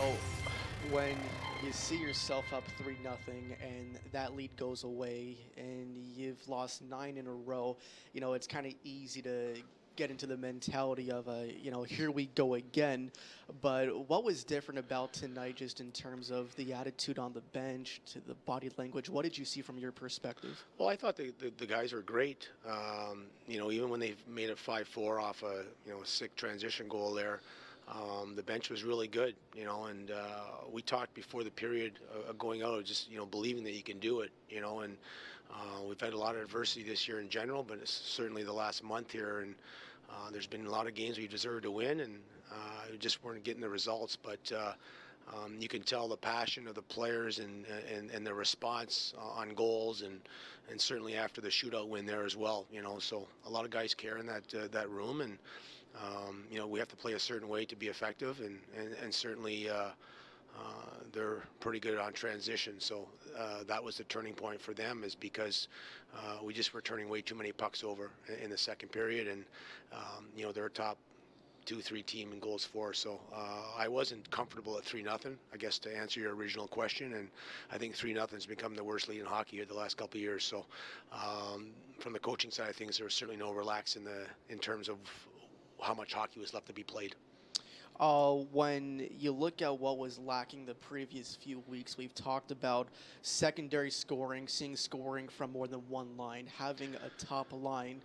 know, when you see yourself up 3-0 and that lead goes away and you've lost 9 in a row, it's kind of easy to get into the mentality of, here we go again. But what was different about tonight, just in terms of the attitude on the bench, to the body language? What did you see from your perspective? Well, I thought the guys were great. Even when they made it 5-4 off a sick transition goal there, the bench was really good. And we talked before the period going out, just believing that you can do it. And we've had a lot of adversity this year in general, but it's certainly the last month here, and there's been a lot of games we deserved to win, and we just weren't getting the results. But you can tell the passion of the players and the response on goals, and certainly after the shootout win there as well. So a lot of guys care in that room, and we have to play a certain way to be effective, and certainly they're pretty good on transition. So that was the turning point for them, is because we just were turning way too many pucks over in the second period, and they're a top 2-3 team in goals for. So I wasn't comfortable at 3-0, I guess, to answer your original question. And I think 3-0 has become the worst lead in hockey here the last couple of years. So from the coaching side of things, there was certainly no relax in terms of how much hockey was left to be played. When you look at what was lacking the previous few weeks, we've talked about secondary scoring, seeing scoring from more than one line, having a top line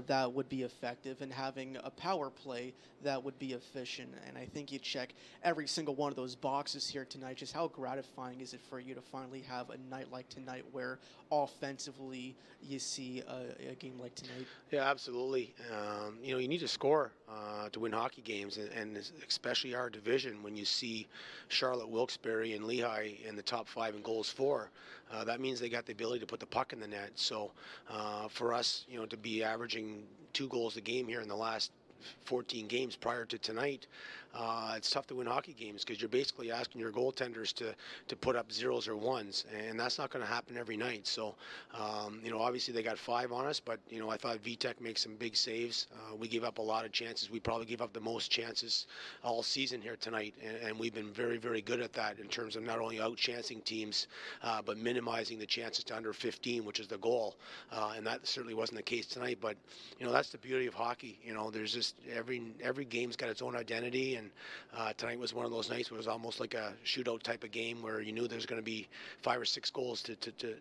that would be effective, and having a power play that would be efficient. And I think you check every single one of those boxes here tonight. Just how gratifying is it for you to finally have a night like tonight where offensively you see a game like tonight? Yeah, absolutely. You need to score to win hockey games, and especially our division. When you see Charlotte, Wilkes-Barre, and Lehigh in the top 5 in goals for, that means they got the ability to put the puck in the net. So for us, to be averaging 2 goals a game here in the last 14 games prior to tonight, it's tough to win hockey games, because you're basically asking your goaltenders to put up zeros or ones, and that's not going to happen every night. So obviously they got 5 on us, but I thought Vitek makes some big saves. We gave up a lot of chances. We probably gave up the most chances all season here tonight, and we've been very, very good at that in terms of not only out-chancing teams, but minimizing the chances to under 15, which is the goal. And that certainly wasn't the case tonight. But that's the beauty of hockey. There's just every game's got its own identity, and tonight was one of those nights where it was almost like a shootout type of game, where you knew there's going to be 5 or 6 goals to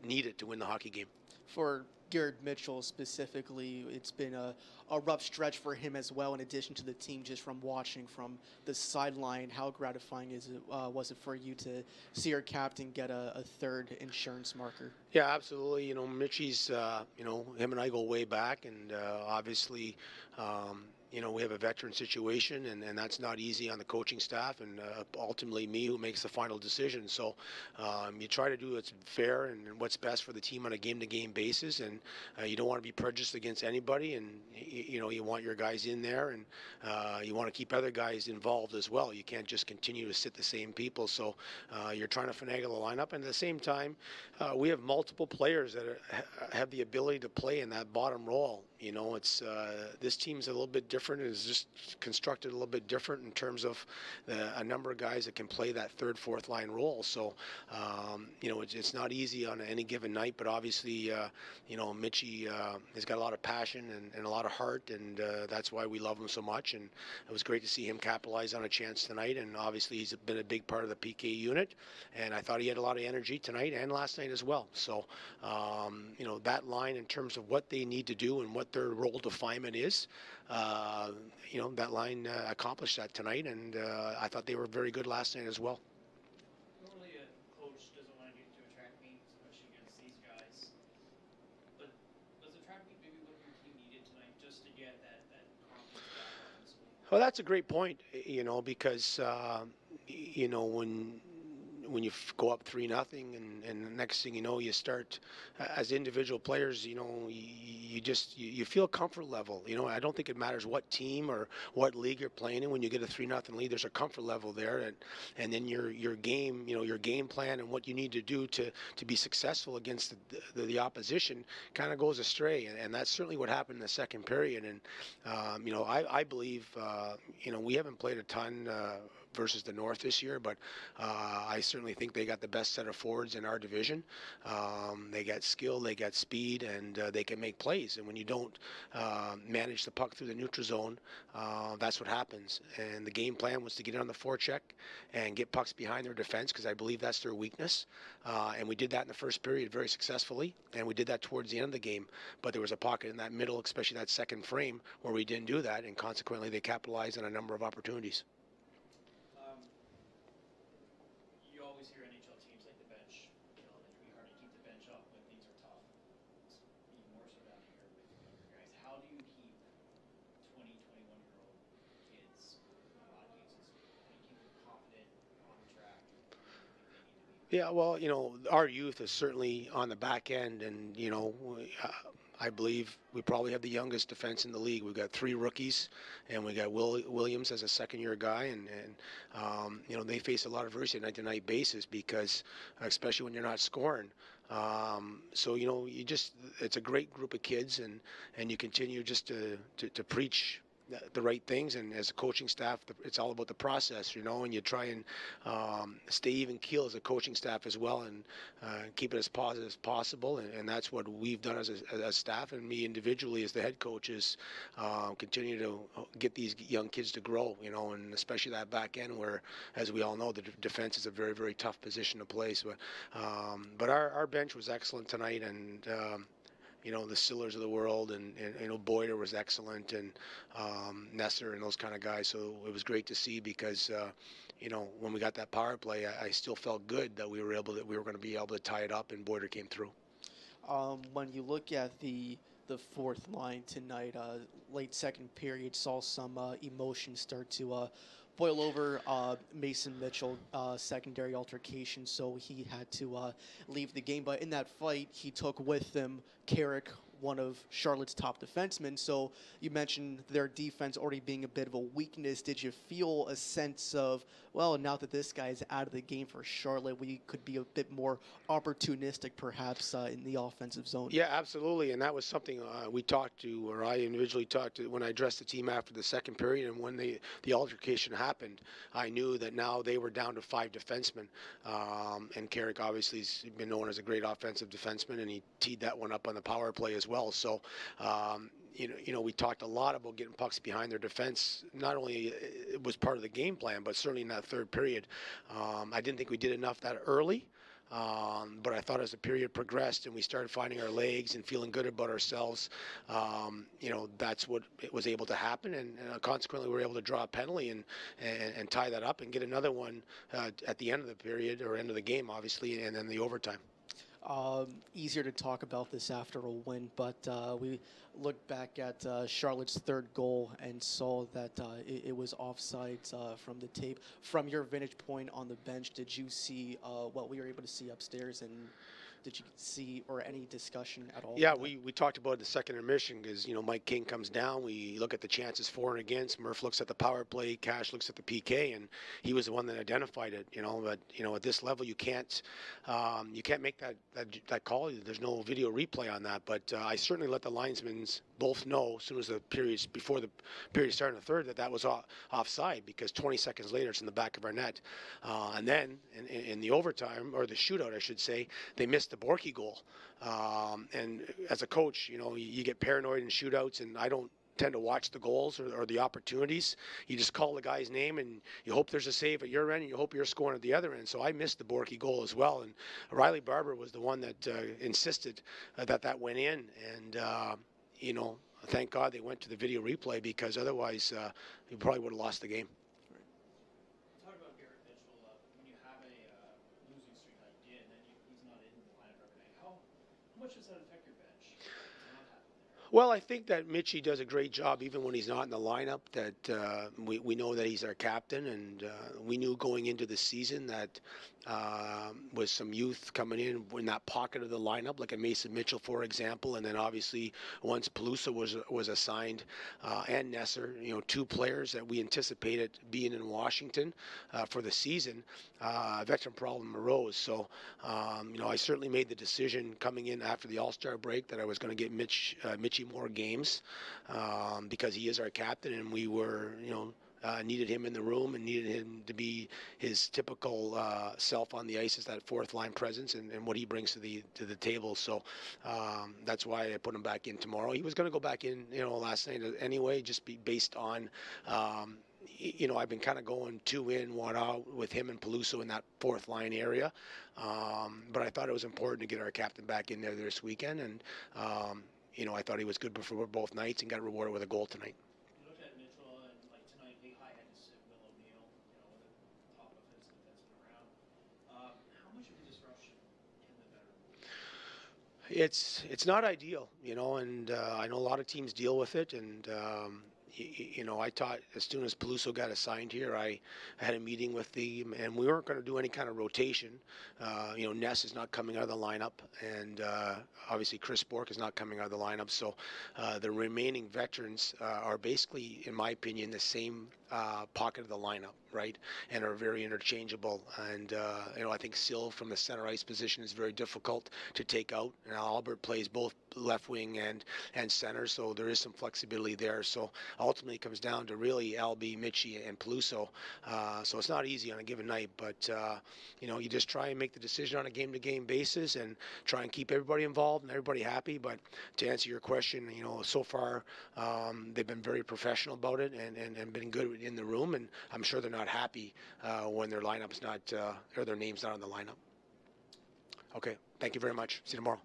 need it to win the hockey game. For Garrett Mitchell specifically, it's been a rough stretch for him as well, in addition to the team. Just from watching from the sideline, how gratifying was it for you to see your captain get a third insurance marker? Yeah, absolutely. Mitchie's, him and I go way back, and obviously, we have a veteran situation, and that's not easy on the coaching staff, and ultimately me, who makes the final decision. So you try to do what's fair and what's best for the team on a game-to-game basis, and you don't want to be prejudiced against anybody, and you want your guys in there, and you want to keep other guys involved as well. You can't just continue to sit the same people. So you're trying to finagle the lineup, and at the same time, we have multiple players that have the ability to play in that bottom role. It's this team's a little bit different. It's just constructed a little bit different in terms of a number of guys that can play that third, fourth line role. So, it's not easy on any given night, but obviously, Mitchie has got a lot of passion and a lot of heart, and that's why we love him so much. And it was great to see him capitalize on a chance tonight. And obviously, he's been a big part of the PK unit. And I thought he had a lot of energy tonight and last night as well. So, that line in terms of what they need to do and what their role definement is, that line accomplished that tonight, and I thought they were very good last night as well. Normally a coach doesn't want to get into a track meet, especially against these guys. But was the track meet maybe what your team needed tonight, just to get that confidence back offensively? Well, that's a great point, because when you go up 3-0, and the next thing you know, you start as individual players. You feel comfort level. I don't think it matters what team or what league you're playing in. When you get a 3-0 lead, there's a comfort level there, and then your game, your game plan and what you need to do to be successful against the opposition kind of goes astray, and that's certainly what happened in the second period. And I believe we haven't played a ton versus the North this year, but I certainly think they got the best set of forwards in our division. They got skill, they got speed, and they can make plays. And when you don't manage the puck through the neutral zone, that's what happens. And the game plan was to get on the forecheck and get pucks behind their defense, because I believe that's their weakness. And we did that in the first period very successfully, and we did that towards the end of the game. But there was a pocket in that middle, especially that second frame, where we didn't do that, and consequently they capitalized on a number of opportunities. You always hear NHL teams like the bench, it can be hard to keep the bench up when things are tough. It's even more so down here with the younger guys. How do you keep 20, 21-year-old kids, in a lot of cases, how do you keep them confident, on track, where you think they need to be? Yeah, well, our youth is certainly on the back end, and I believe we probably have the youngest defense in the league. We've got 3 rookies, and we got Williams as a second-year guy, and they face a lot of adversity on a night-to-night basis, because especially when you're not scoring. So it's a great group of kids, and you continue just to preach the right things, and as a coaching staff, it's all about the process, and you try and stay even keel as a coaching staff as well, and keep it as positive as possible, and that's what we've done as a staff, and me individually as the head coach is continue to get these young kids to grow, and especially that back end where, as we all know, the defense is a very, very tough position to play. So, but our bench was excellent tonight, and the Sillers of the world, and Boyer was excellent, and Nesser and those kind of guys. So it was great to see, because when we got that power play, I still felt good that we were going to be able to tie it up, and Boyer came through. When you look at the fourth line tonight, late second period, saw some emotion start to boil over. Mason Mitchell, secondary altercation, so he had to leave the game. But in that fight, he took with him Carrick, one of Charlotte's top defensemen. So you mentioned their defense already being a bit of a weakness. Did you feel a sense of, well, now that this guy is out of the game for Charlotte, we could be a bit more opportunistic perhaps in the offensive zone? Yeah, absolutely. And that was something I individually talked to when I addressed the team after the second period. And when the altercation happened, I knew that now they were down to 5 defensemen. And Carrick obviously has been known as a great offensive defenseman, and he teed that one up on the power play as well. So, we talked a lot about getting pucks behind their defense. Not only it was part of the game plan, but certainly in that third period. I didn't think we did enough that early. But I thought as the period progressed and we started finding our legs and feeling good about ourselves, that's what it was able to happen. And consequently, we were able to draw a penalty and tie that up and get another one at the end of the period, or end of the game, obviously, and then the overtime. Easier to talk about this after a win, but we looked back at Charlotte's third goal and saw that it was offsides from the tape. From your vantage point on the bench, did you see what we were able to see upstairs, and did you see or any discussion at all? Yeah, we talked about the second intermission, because Mike King comes down. We look at the chances for and against. Murph looks at the power play. Cash looks at the PK, and he was the one that identified it. But at this level, you can't make that call. There's no video replay on that. But I certainly let the linesmen both know as soon as before the period started in the third, that was offside, because 20 seconds later it's in the back of our net. And then in the overtime, or the shootout, I should say, they missed the Borky goal. And as a coach, you get paranoid in shootouts, and I don't tend to watch the goals or the opportunities. You just call the guy's name, and you hope there's a save at your end, and you hope you're scoring at the other end. So I missed the Borky goal as well, and Riley Barber was the one that insisted that went in, and thank God they went to the video replay, because otherwise we probably would have lost the game. Talk about Garrett Mitchell. When you have a losing streak like you did, and then he's not in the lineup every night, how much does that affect your bench? Not happening there? Well, I think that Mitchie does a great job even when he's not in the lineup. That we know that he's our captain, and we knew going into the season that with some youth coming in that pocket of the lineup, like a Mason Mitchell, for example, and then obviously once Pelusa was assigned, and Nesser, 2 players that we anticipated being in Washington for the season, veteran problem arose. So, I certainly made the decision coming in after the All-Star break that I was going to get Mitchie more games, because he is our captain, and we were, needed him in the room and needed him to be his typical self on the ice as that fourth line presence and what he brings to the table. So that's why I put him back in tomorrow. He was going to go back in, last night anyway, just based on. I've been kind of going 2 in, 1 out with him and Peluso in that fourth line area. But I thought it was important to get our captain back in there this weekend. And, I thought he was good for both nights and got rewarded with a goal tonight. You looked at Mitchell, and like tonight, Lehigh had to sit Will O'Neill, with the top offensive defenseman around. How much of a disruption can the veteran? It's not ideal, and I know a lot of teams deal with it, and I thought as soon as Peluso got assigned here, I had a meeting with them, and we weren't going to do any kind of rotation. Ness is not coming out of the lineup, and obviously Chris Bork is not coming out of the lineup. So the remaining veterans are basically, in my opinion, the same pocket of the lineup, right, and are very interchangeable. And I think Syl from the center ice position is very difficult to take out. And Albert plays both left wing and center, so there is some flexibility there. So ultimately, it comes down to really Albie, Mitchie, and Peluso. So it's not easy on a given night, but you just try and make the decision on a game-to-game basis and try and keep everybody involved and everybody happy. But to answer your question, so far they've been very professional about it and been good in the room, and I'm sure they're not happy when their lineup's not or their name's not on the lineup. Okay, thank you very much. See you tomorrow.